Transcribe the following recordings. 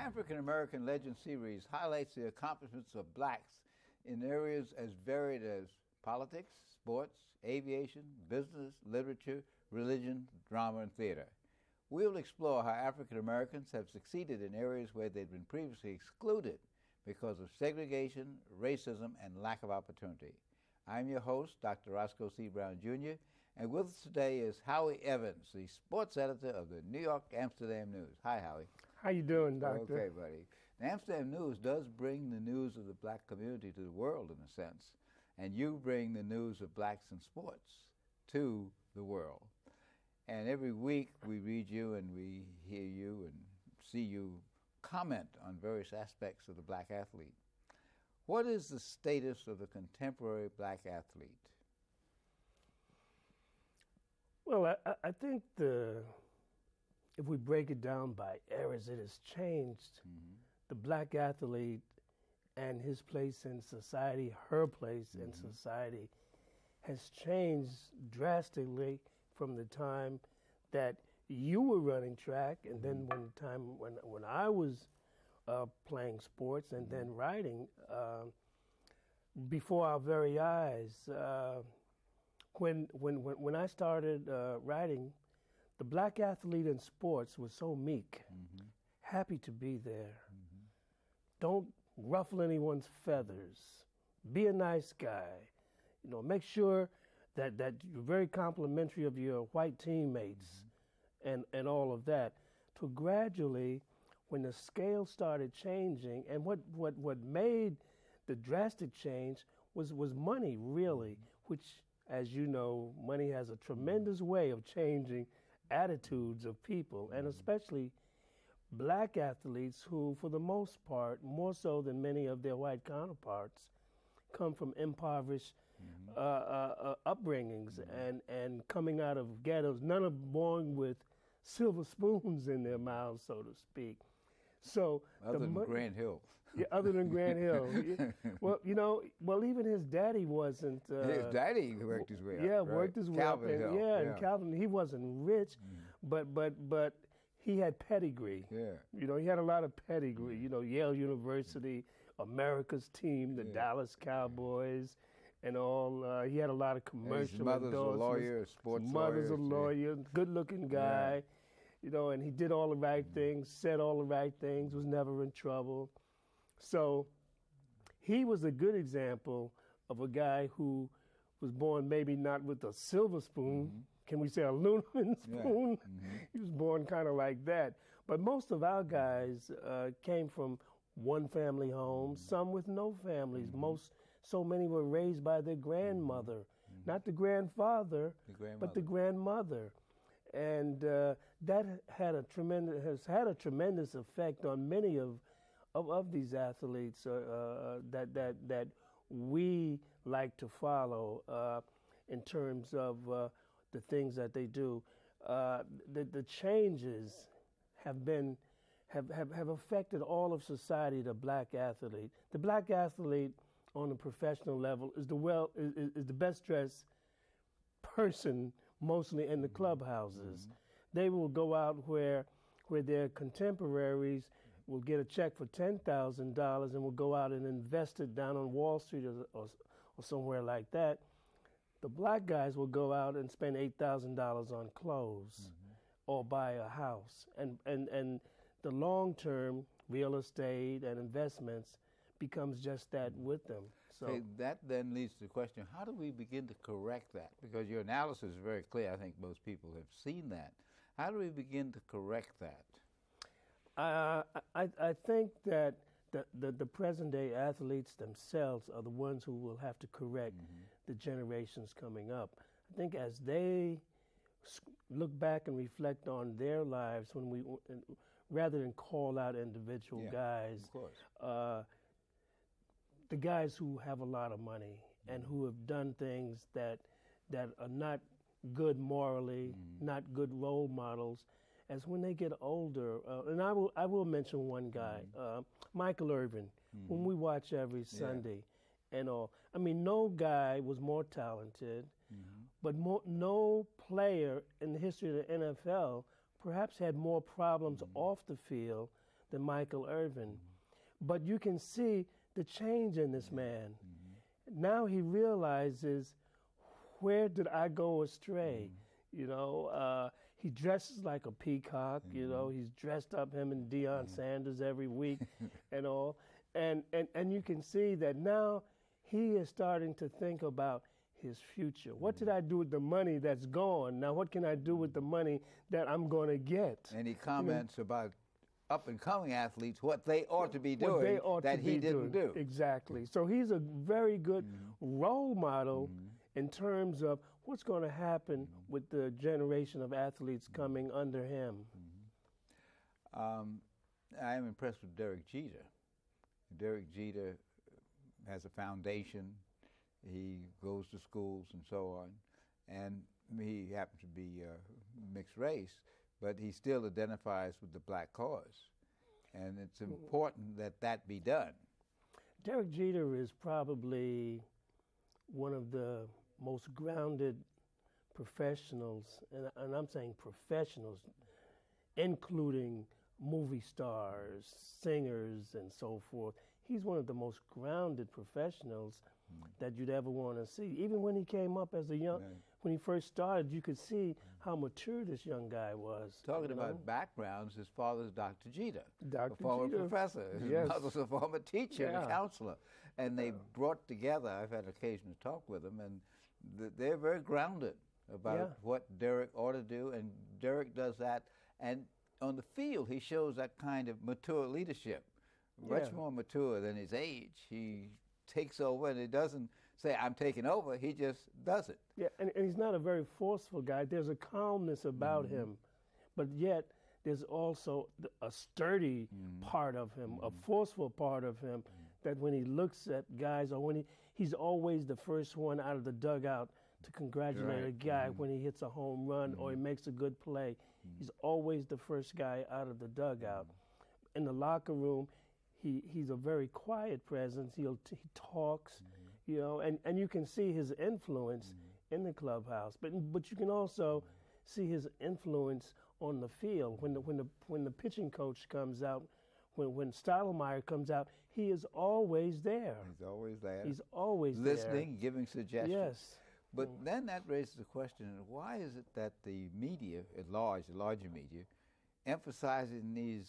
African American Legend series highlights the accomplishments of blacks in areas as varied as politics, sports, aviation, business, literature, religion, drama, and theater. We'll explore how African Americans have succeeded in areas where they'd been previously excluded because of segregation, racism, and lack of opportunity. I'm your host, Dr. Roscoe C. Brown, Jr., and with us today is Howie Evans, the sports editor of the New York Amsterdam News. Hi, Howie. How you doing, Doctor? Okay, buddy. The Amsterdam News does bring the news of the black community to the world, in a sense, and you bring the news of blacks in sports to the world. And every week we read you and we hear you and see you comment on various aspects of the black athlete. What is the status of the contemporary black athlete? Well, I think if we break it down by eras, it has changed. Mm-hmm. The black athlete and his place in society, her place in society, has changed drastically from the time that you were running track, and then when I was playing sports and then writing before our very eyes. When I started writing, the black athlete in sports was so meek, happy to be there. Don't ruffle anyone's feathers. Be a nice guy. You know, make sure that you're very complimentary of your white teammates and all of that. To gradually, when the scale started changing, and what made the drastic change was money, really, which, as you know, money has a tremendous way of changing attitudes of people, and especially black athletes who, for the most part, more so than many of their white counterparts, come from impoverished upbringings and coming out of ghettos, none of them born with silver spoons in their mouths, so to speak. So other than Grant Hill. Yeah, other than Grant Hill. Well, even his daddy wasn't. His daddy worked his way up. Yeah, right? worked his way Calvin up. Hill. And Calvin, he wasn't rich, but he had pedigree. Yeah. You know, he had a lot of pedigree. You know, Yale University, America's team, the Dallas Cowboys, and all. He had a lot of commercial. His mother's a lawyer, sports lawyer. Mother's a lawyer, good-looking guy. Yeah. You know, and he did all the right things, said all the right things, was never in trouble. So he was a good example of a guy who was born maybe not with a silver spoon. Can we say a aluminum spoon? Yeah. He was born kind of like that. But most of our guys came from one-family homes, some with no families. So many were raised by their grandmother, not the grandfather, but the grandmother. And that has had a tremendous effect on many of these athletes that we like to follow in terms of the things that they do. The changes have affected all of society. The black athlete on a professional level is the best dressed person, mostly in the clubhouses. They will go out where their contemporaries will get a check for $10,000 and will go out and invest it down on Wall Street or somewhere like that. The black guys will go out and spend $8,000 on clothes or buy a house. And the long-term real estate and investments becomes just that with them. So okay, that then leads to the question, how do we begin to correct that? Because your analysis is very clear. I think most people have seen that. How do we begin to correct that? I think that the present-day athletes themselves are the ones who will have to correct the generations coming up. I think as they look back and reflect on their lives, rather than call out individual guys, of course. The guys who have a lot of money and who have done things that are not good morally, not good role models, as when they get older, and I will mention one guy, Michael Irvin, whom we watch every Sunday, and all. I mean, no guy was more talented, but no player in the history of the NFL perhaps had more problems off the field than Michael Irvin. But you can see the change in this man. Now he realizes, where did I go astray? You know, he dresses like a peacock. You know, he's dressed up, him and Deion Sanders every week and all. And you can see that now he is starting to think about his future. What did I do with the money that's gone? Now what can I do with the money that I'm going to get? And he comments about up-and-coming athletes, what they ought to be doing that he didn't do. Exactly. So he's a very good role model in terms of what's going to happen with the generation of athletes coming under him. I am impressed with Derek Jeter. Derek Jeter has a foundation. He goes to schools and so on. And he happens to be mixed race, but he still identifies with the black cause. And it's important that that be done. Derek Jeter is probably one of the most grounded professionals, and I'm saying professionals, including movie stars, singers, and so forth. He's one of the most grounded professionals that you'd ever want to see. Even when he came up as a young, when he first started, you could see how mature this young guy was. Talking about backgrounds, his father's Dr. Jeter, Dr. a former Jeter. professor. His mother's a former teacher and a counselor. And they brought together, I've had occasion to talk with them, and they're very grounded about what Derek ought to do, and Derek does that. And on the field, he shows that kind of mature leadership, much more mature than his age. He takes over, and he doesn't say, I'm taking over. He just does it. Yeah, and he's not a very forceful guy. There's a calmness about him, but yet there's also a sturdy part of him, a forceful part of him, that when he looks at guys, or when he's always the first one out of the dugout to congratulate a guy when he hits a home run or he makes a good play. He's always the first guy out of the dugout. In the locker room, he's a very quiet presence. He talks, you know, and you can see his influence in the clubhouse. But you can also see his influence on the field. When the pitching coach comes out, when Stottlemyre comes out, he is always there. He's always there. He's always listening, giving suggestions. Yes. But then that raises the question, why is it that the media at large, the larger media, emphasizing these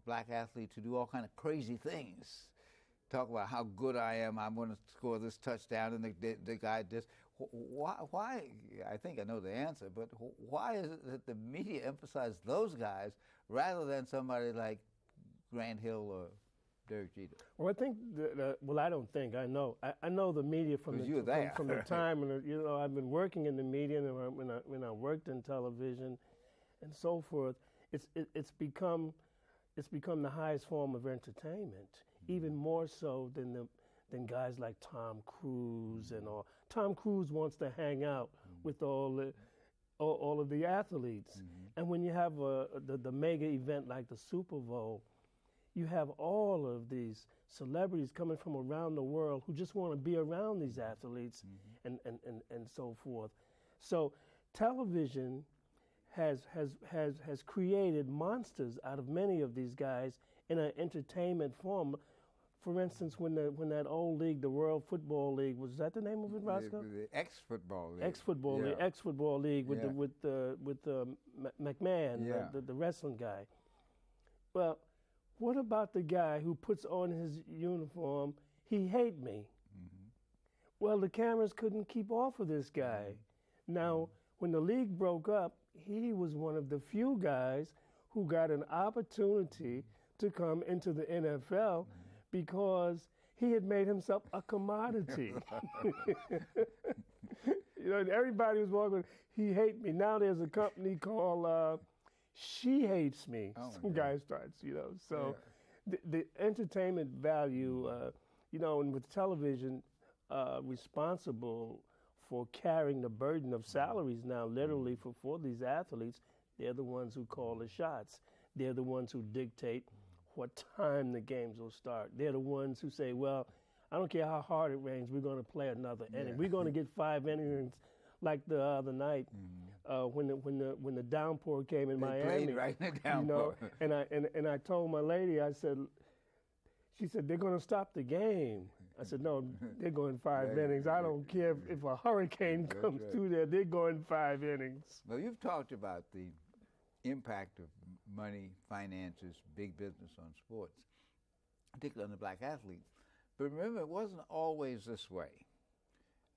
black athletes who do all kind of crazy things? Talk about how good I am, I'm going to score this touchdown, and the guy just, why, I think I know the answer, but why is it that the media emphasize those guys rather than somebody like Grant Hill or Derek Jeter? Well, I think, I don't think, I know. I know the media from the time, and you know, I've been working in the media, and when I worked in television and so forth, it's become the highest form of entertainment, even more so than guys like Tom Cruise and all. Tom Cruise wants to hang out with all of the athletes, and when you have the mega event like the Super Bowl, you have all of these celebrities coming from around the world who just want to be around these athletes and so forth. So television has created monsters out of many of these guys in an entertainment form. For instance, when that old league, the World Football League, was that the name of it, Roscoe? The ex-football league. Ex-football league with the McMahon, the wrestling guy. Well, what about the guy who puts on his uniform, he hate me? Well, the cameras couldn't keep off of this guy. Now, when the league broke up, he was one of the few guys who got an opportunity to come into the NFL because he had made himself a commodity. You know, everybody was walking, he hate me. Now there's a company called She Hates Me. Some guy starts, you know. So the entertainment value, you know, and with television responsible for carrying the burden of salaries now, literally for these athletes, they're the ones who call the shots. They're the ones who dictate what time the games will start. They're the ones who say, well, I don't care how hard it rains, we're going to play another inning. We're going to get 5 innings like the other night. when the downpour came in Miami. Played right in the downpour. You know, and I told my lady, I said, she said, they're going to stop the game. I said, no, they're going 5 innings. I don't care if a hurricane comes through there. They're going 5 innings. Well, you've talked about the impact of money, finances, big business on sports, particularly on the black athlete. But remember, it wasn't always this way.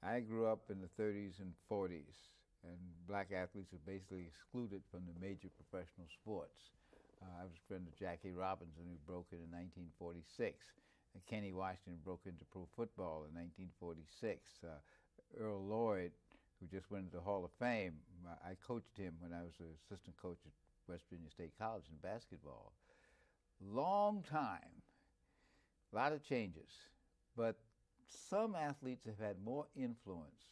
I grew up in the 30s and 40s, and black athletes were basically excluded from the major professional sports. I was a friend of Jackie Robinson, who broke it in 1946. And Kenny Washington broke into pro football in 1946. Earl Lloyd, who just went into the Hall of Fame, I coached him when I was an assistant coach at West Virginia State College in basketball. Long time, a lot of changes, but some athletes have had more influence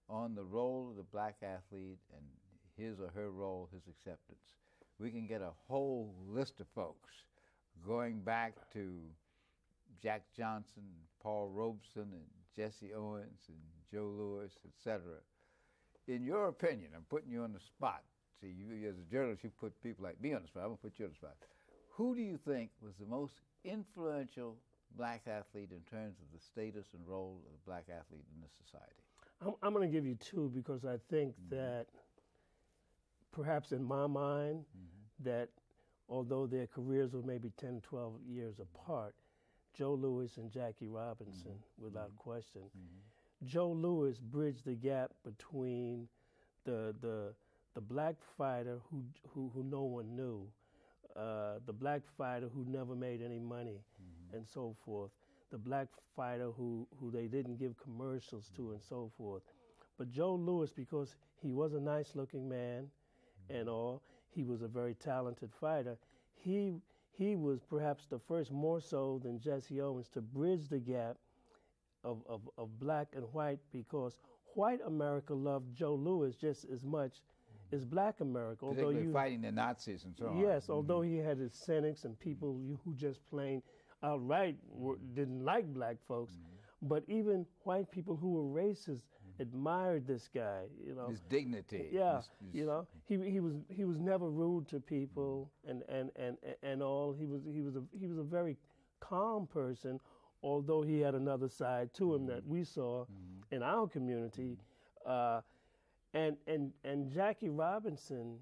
on the role of the black athlete and his or her role, his acceptance. We can get a whole list of folks going back to Jack Johnson, Paul Robeson, and Jesse Owens, and Joe Louis, etc. In your opinion, I'm putting you on the spot. See, you as a journalist, you put people like me on the spot. I'm going to put you on the spot. Who do you think was the most influential black athlete in terms of the status and role of the black athlete in this society? I'm going to give you two because I think that perhaps in my mind that although their careers were maybe 10, 12 years apart, Joe Louis and Jackie Robinson, without question. Joe Louis bridged the gap between the black fighter who no one knew, the black fighter who never made any money, and so forth, the black fighter who they didn't give commercials to, and so forth. But Joe Louis, because he was a nice-looking man and all, he was a very talented fighter, he was perhaps the first, more so than Jesse Owens, to bridge the gap of black and white, because white America loved Joe Louis just as much as black America. Particularly fighting the Nazis and so on. Yes, although he had his cynics and people who just plain outright didn't like black folks, but even white people who were racist admired this guy, you know. His dignity. Yeah, you know, he was never rude to people and all. He was a very calm person, although he had another side to him that we saw in our community. And Jackie Robinson,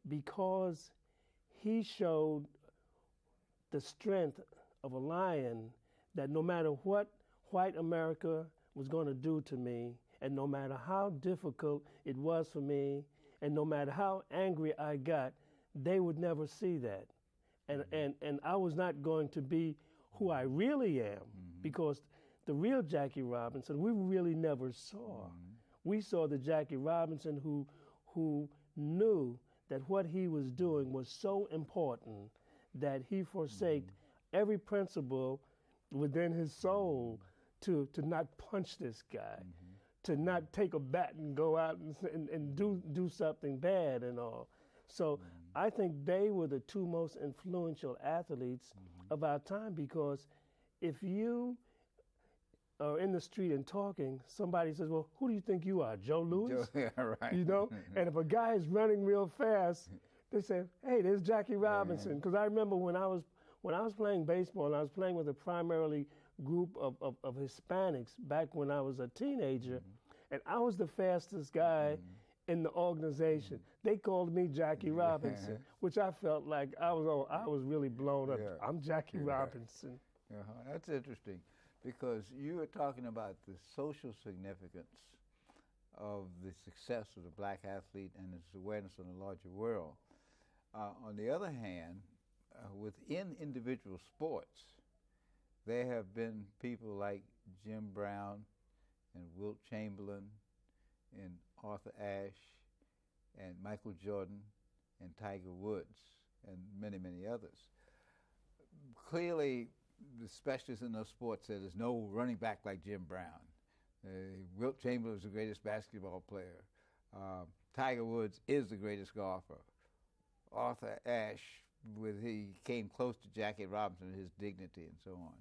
because he showed the strength of a lion, that no matter what white America was going to do to me, and no matter how difficult it was for me, and no matter how angry I got, they would never see that. And I was not going to be who I really am, because the real Jackie Robinson, we really never saw. We saw the Jackie Robinson who knew that what he was doing was so important that he forsaked every principle within his soul to not punch this guy, to not take a bat and go out and do something bad and all. So I think they were the two most influential athletes of our time, because if you are in the street and talking, somebody says, well, who do you think you are, Joe Louis? Yeah, right. You know? And if a guy is running real fast, they say, hey, there's Jackie Robinson. Because I remember when I was playing baseball, and I was playing with a primarily group of Hispanics back when I was a teenager, and I was the fastest guy in the organization. They called me Jackie Robinson, which I felt like I was really blown up. I'm Jackie Robinson. That's interesting, because you were talking about the social significance of the success of the black athlete and its awareness in the larger world. On the other hand, within individual sports, there have been people like Jim Brown and Wilt Chamberlain and Arthur Ashe and Michael Jordan and Tiger Woods and many, many others. Clearly, the specialists in those sports said there's no running back like Jim Brown. Wilt Chamberlain is the greatest basketball player. Tiger Woods is the greatest golfer. Arthur Ashe, he came close to Jackie Robinson in his dignity and so on.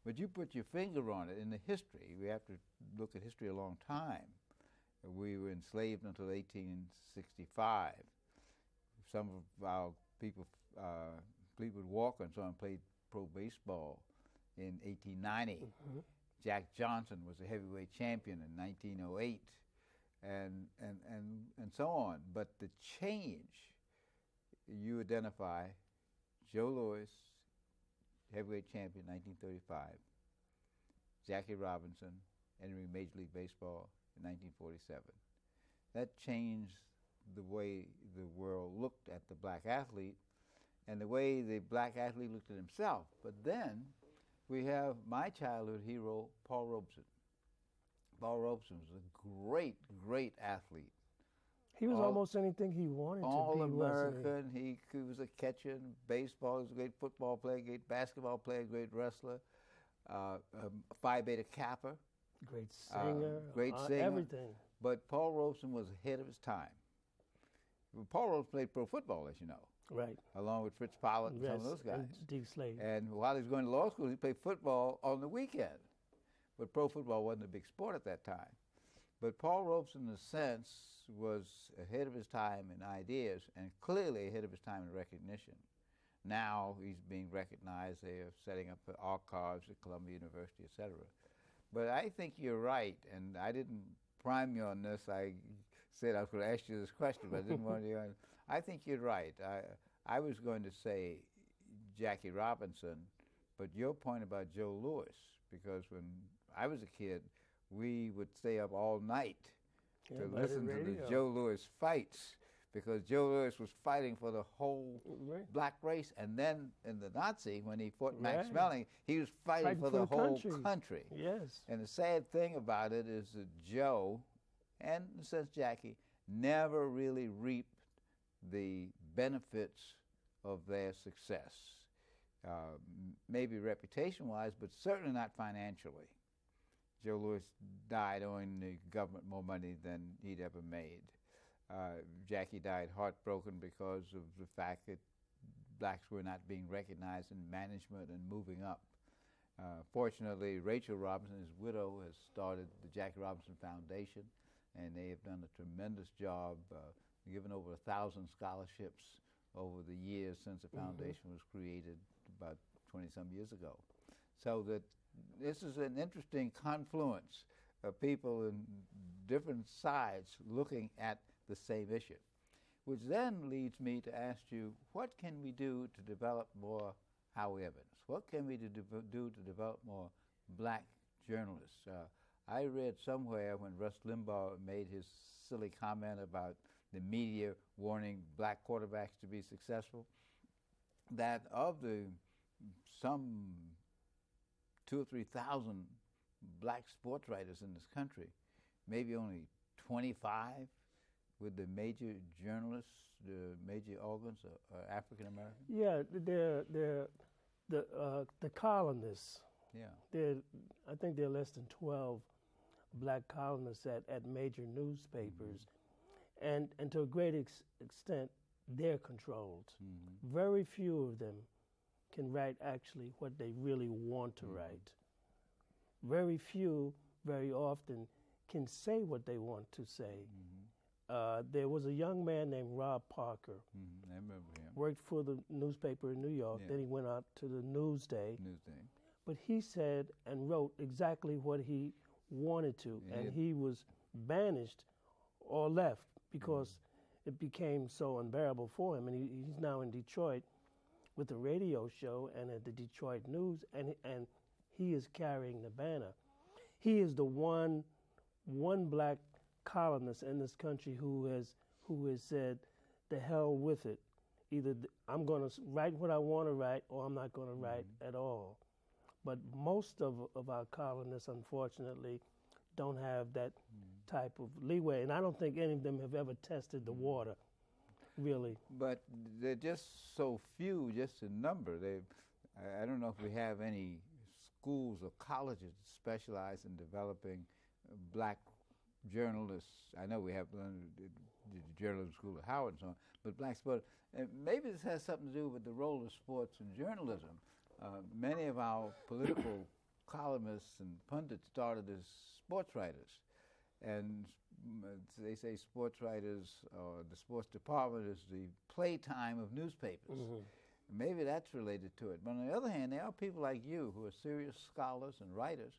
But you put your finger on it in the history. We have to look at history a long time. We were enslaved until 1865. Some of our people, Fleetwood Walker and so on, played pro baseball in 1890. Mm-hmm. Jack Johnson was a heavyweight champion in 1908, and so on. But the change, you identify Joe Louis, heavyweight champion 1935, Jackie Robinson, entering Major League Baseball in 1947. That changed the way the world looked at the black athlete and the way the black athlete looked at himself. But then we have my childhood hero, Paul Robeson. Paul Robeson was a great, great athlete. He was almost anything he wanted to be. All-American. He was a catcher in baseball. He was a great football player, great basketball player, great wrestler, Phi Beta Kappa. Great singer. Great singer. Everything. But Paul Robeson was ahead of his time. Paul Robeson played pro football, as you know. Right. Along with Fritz Pollitt and some of those guys. And Deke Slade. And while he was going to law school, he played football on the weekend. But pro football wasn't a big sport at that time. But Paul Robeson, in a sense, was ahead of his time in ideas and clearly ahead of his time in recognition. Now he's being recognized. They are setting up archives at Columbia University, et cetera. But I think you're right, and I didn't prime you on this. I said I was going to ask you this question, but I didn't want to. I think you're right. I was going to say Jackie Robinson, but your point about Joe Louis, because when I was a kid, we would stay up all night to listen to the Joe Louis fights, because Joe Louis was fighting for the whole black race. And then in the Nazi, when he fought Max Melling, he was fighting for the whole country. Yes. And the sad thing about it is that Joe, and in a sense Jackie, never really reaped the benefits of their success. Maybe reputation-wise, but certainly not financially. Joe Louis died owing the government more money than he'd ever made. Jackie died heartbroken because of the fact that blacks were not being recognized in management and moving up. Fortunately, Rachel Robinson, his widow, has started the Jackie Robinson Foundation, and they have done a tremendous job, given over 1,000 scholarships over the years since the foundation was created about 20-some years ago. So that this is an interesting confluence of people in different sides looking at the same issue, which then leads me to ask you, what can we do to develop more Howie Evans? What can we do to develop more black journalists? I read somewhere when Rush Limbaugh made his silly comment about the media warning black quarterbacks to be successful, that of the some 2,000 or 3,000 black sports writers in this country, maybe only 25 with the major journalists, the major organs are African American. Yeah, they're the columnists. Yeah, I think there are less than 12 black columnists at major newspapers, and to a great extent, they're controlled. Very few of them can write actually what they really want to write. Very few, very often, can say what they want to say. There was a young man named Rob Parker. I remember him. Worked for the newspaper in New York. Then he went out to the Newsday. But he said and wrote exactly what he wanted to, and he was banished or left because it became so unbearable for him. And he's now in Detroit with a radio show and at the Detroit News, and he is carrying the banner. He is the one black columnist in this country who has said, "The hell with it. Either I'm going to write what I want to write, or I'm not going to write at all." But most of our columnists, unfortunately, don't have that type of leeway, and I don't think any of them have ever tested the water, really. But they're just so few, just in number. I don't know if we have any schools or colleges that specialize in developing black journalists. I know we have the journalism school at Howard and so on, but black sports. Maybe this has something to do with the role of sports in journalism. Many of our political columnists and pundits started as sports writers, and they say sports writers or the sports department is the playtime of newspapers. Maybe that's related to it. But on the other hand, there are people like you who are serious scholars and writers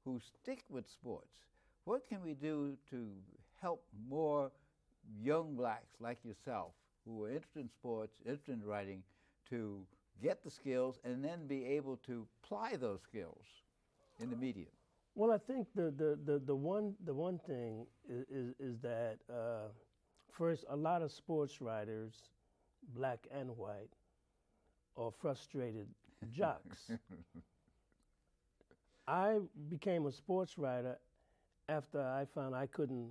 who stick with sports. What can we do to help more young blacks like yourself who are interested in sports, interested in writing, to get the skills and then be able to apply those skills in the media? Well, I think the one thing is that first, a lot of sports writers, black and white, are frustrated jocks. I became a sports writer after I found I couldn't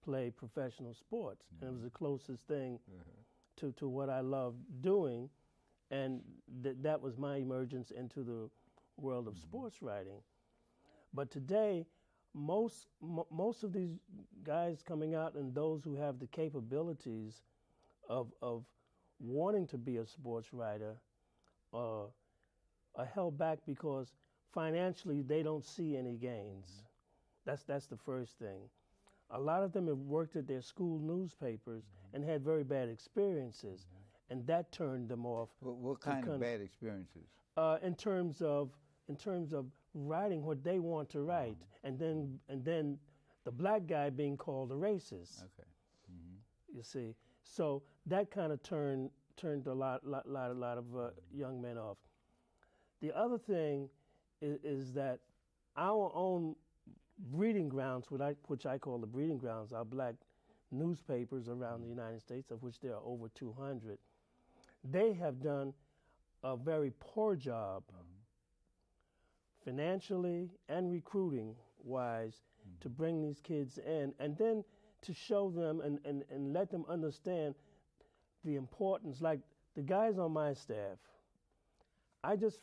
play professional sports, and it was the closest thing to what I loved doing, and that was my emergence into the world of sports writing. But today, most of these guys coming out and those who have the capabilities of wanting to be a sports writer are held back because financially they don't see any gains. That's the first thing. A lot of them have worked at their school newspapers and had very bad experiences, and that turned them off. What kind of bad experiences? In terms of writing what they want to write, and then the black guy being called a racist. Okay. You see, so that kind of turned a lot of young men off. The other thing is that our own breeding grounds, which I call the breeding grounds, our black newspapers around the United States, of which there are over 200, they have done a very poor job financially and recruiting wise to bring these kids in, and then to show them and let them understand the importance. Like the guys on my staff, I just,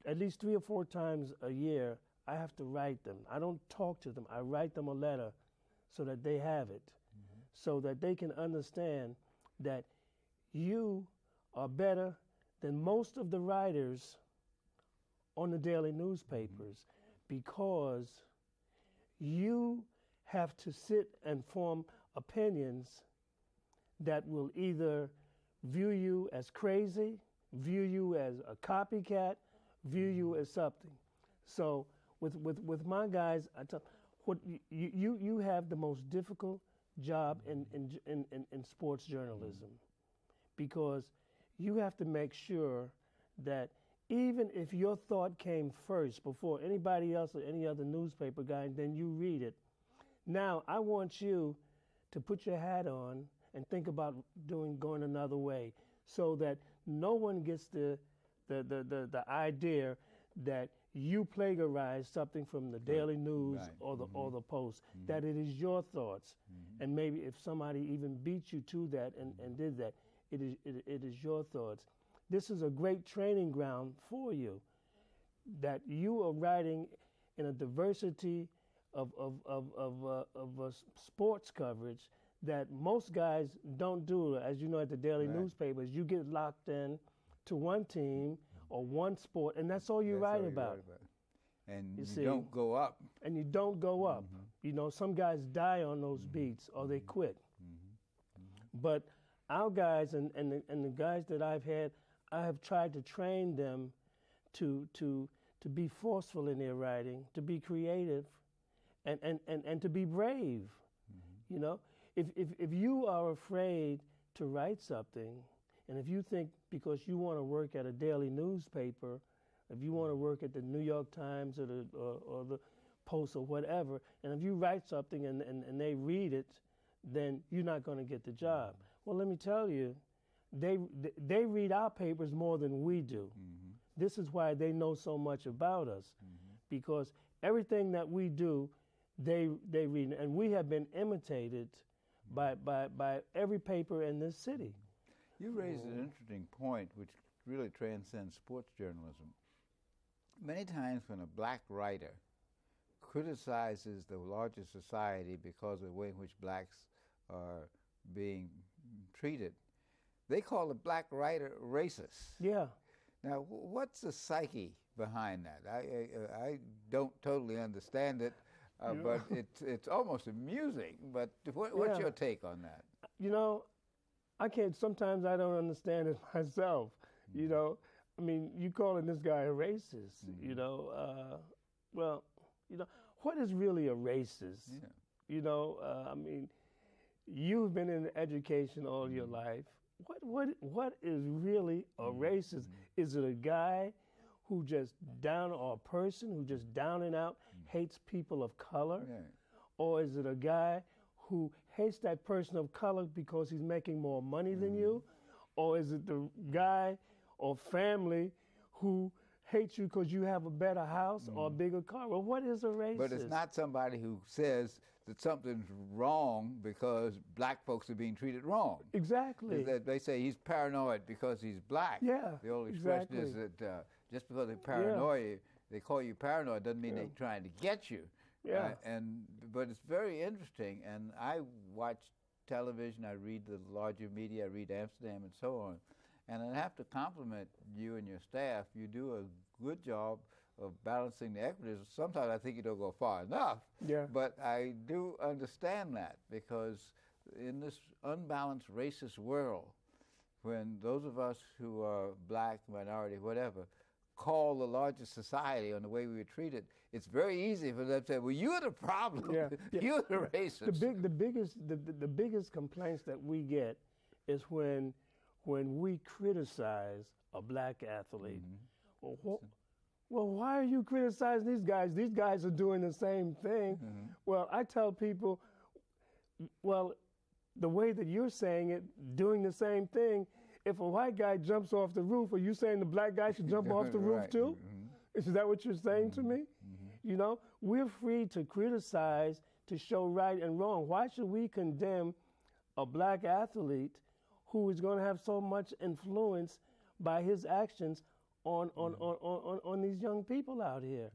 at least 3 or 4 times a year, I have to write them. I don't talk to them. I write them a letter so that they have it, so that they can understand that you are better than most of the writers on the daily newspapers, because you have to sit and form opinions that will either view you as crazy, view you as a copycat, view you as something. So with my guys, I tell what you have the most difficult job in sports journalism, because you have to make sure that even if your thought came first before anybody else or any other newspaper guy, and then you read it, now I want you to put your hat on and think about going another way, so that no one gets the idea that you plagiarized something from the Daily News or the Post, that it is your thoughts. And maybe if somebody even beat you to that and did that, it is your thoughts. This is a great training ground for you, that you are writing in a diversity of sports coverage that most guys don't do. As you know, at the daily newspapers, you get locked in to one team or one sport, and that's all you write about. And you don't go up. And you don't go up. You know, some guys die on those beats or they quit. But our guys and the guys that I've had, I have tried to train them to be forceful in their writing, to be creative, and to be brave. You know, if you are afraid to write something, and if you think because you want to work at a daily newspaper, if you want to work at the New York Times or the Post or whatever, and if you write something and they read it, then you're not going to get the job. Well, let me tell you, they read our papers more than we do. This is why they know so much about us, because everything that we do, they read, and we have been imitated by every paper in this city. You raised an interesting point which really transcends sports journalism. Many times when a black writer criticizes the larger society because of the way in which blacks are being treated, they call the black writer racist. Yeah. Now, what's the psyche behind that? I don't totally understand it. But it's almost amusing. But what's your take on that? Sometimes I don't understand it myself. I mean, you calling this guy a racist, what is really a racist? I mean, you've been in education all your life. What is really a racist? Is it a guy who just or a person who just down and out hates people of color? Or is it a guy who hates that person of color because he's making more money than you? Or is it the guy or family who hates you because you have a better house or a bigger car? Well, what is a racist? But it's not somebody who says that something's wrong because black folks are being treated wrong. Exactly. They say he's paranoid because he's black. Yeah, the old expression is that just because they paranoid, they call you paranoid, doesn't mean they're trying to get you. Yeah. But it's very interesting, and I watch television, I read the larger media, I read Amsterdam and so on, and I have to compliment you and your staff. You do a good job of balancing the equities. Sometimes I think you don't go far enough, but I do understand that, because in this unbalanced racist world, when those of us who are black, minority, whatever, call the larger society on the way we were treated, it's very easy for them to say, well, you're the problem. You're the racist. The biggest complaints that we get is when we criticize a black athlete. Well, why are you criticizing these guys? These guys are doing the same thing. Well, I tell people, well, the way that you're saying it, doing the same thing, if a white guy jumps off the roof, are you saying the black guy should jump off the roof too? Is that what you're saying to me? We're free to criticize, to show right and wrong. Why should we condemn a black athlete who is going to have so much influence by his actions on these young people out here?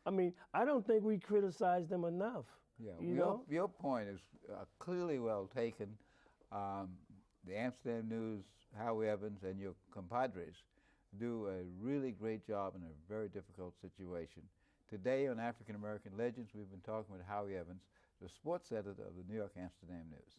I mean, I don't think we criticize them enough. Your point is clearly well taken. The Amsterdam News, Howie Evans, and your compadres do a really great job in a very difficult situation. Today on African American Legends, we've been talking with Howie Evans, the sports editor of the New York Amsterdam News.